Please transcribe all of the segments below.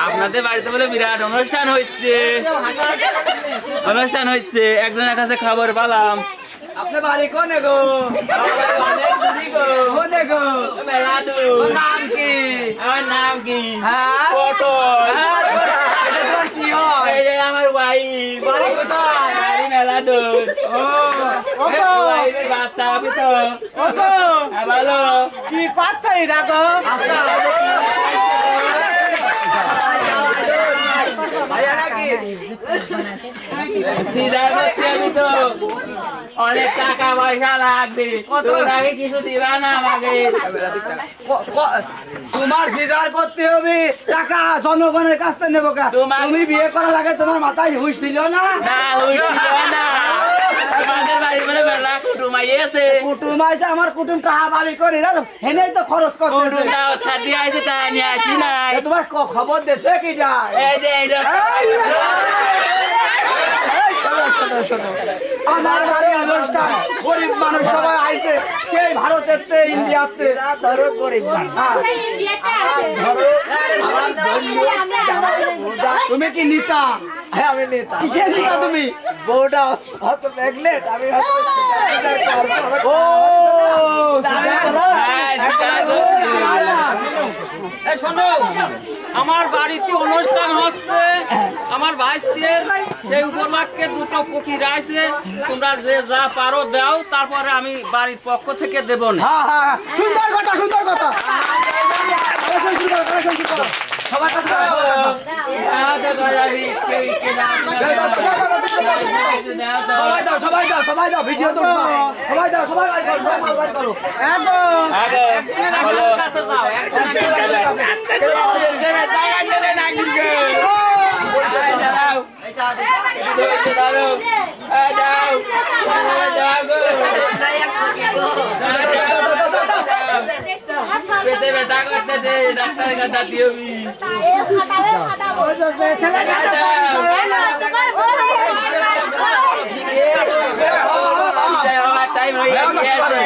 আপনাদের বাড়িতে বলে বিরাট অনুষ্ঠান হচ্ছে একজনের কাছে খবর পেলাম। আপনার বাড়ি কোনে গো? কোনে গো? মেলা দূর। নাম কি? আমার নাম কি? হ্যাঁ? পটল। এটা তোমার কি হয়? এই যে আমার ওয়াইফ। বাড়ি কোথায়? বাড়ি মেলা দূর। ও ওয়াইফের বাচ্চা হবে তো। হ্যাঁ, ভালো। কি পাচ্ছ রাখো ভাইয়া নাকি? সিজার করতে আমি তো অনেক টাকা পয়সা লাগবে। তোমরা কি কিছু দিবা না আমাকে? তোমার সিজার করতে হবে, টাকা জনগণের কাছ থেকে নেবো কা? তুমি বিয়ে করার আগে তোমার মাথায় হুঁশ ছিল না? না হইছিল না। আমাদের বাড়ি মানে মেলা কুটুম আইছে। কুটুম আইছে, আমার কুটুম টাকা বাড়ি করে হেনেই তো খরচ করতে। কুটুমটা অর্থাৎ দিয়ে আইছে, টাকা নিয়ে আসি নাই। তোমার খবর দেশে কি যায়? এই যে এইটা আমার বাড়ি অনুষ্ঠান, গরিব মানুষ সবাই আইছে, সেই ভারতের ইন্ডিয়াতে। ধরো গরিব তুমি কি নেতা? হ্যাঁ আমি নেতা কিসের নেতা তুমি? বউটা হয়তো প্রেগনেন্ট আমি হয়তো ও শোনো, আমার বাড়িতে অনুষ্ঠান হচ্ছে, আমার ভাইস্তির সেই উপলক্ষে দুটো কুকি রাইছে, তোমরা যে যা পারো দাও, তারপরে আমি বাড়ির পক্ষ থেকে দেবো না। হ্যাঁ হ্যাঁ সুন্দর কথা, সুন্দর কথা। সবার কাছে সবাই দাও, সবাই দাও, ভিডিও তো সবাই দাও, সবাই করো। পেটে ব্যথা করতেছে, ডাক্তারের কাছে দিও। আমার টাইম হয়ে গিয়েছে।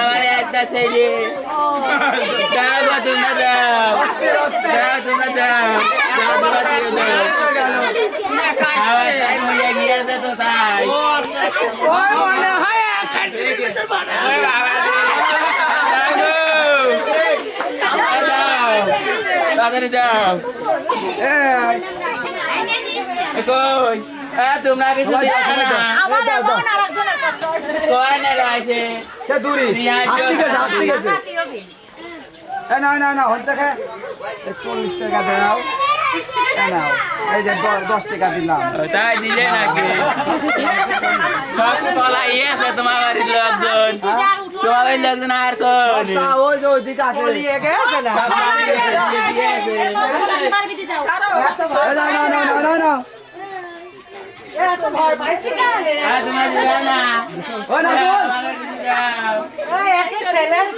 আমার একটা ছেলে দাও গো, তোমরা দাও, তোমরা দাও, তোমরা দাও। আমার টাইম হয়ে গিয়েছে তো তাই। তাড়াতাড়ি যাও। কই তোমরা কিছু দিও না? কয় না রয়েছে সে দূরে না না না হল থেকে 40 টাকা দাও। নাও, এই যে 10 টাকা দিলাম। তাই দিলে নাকি? সব কলাই আছে তোমার বাড়ির লোকজন, তোমার বাড়ির লোকজন আর কোন? ওই যে ওইদিকে আছে। না না না না না না তোমার দিবে না? ওই না ছেলের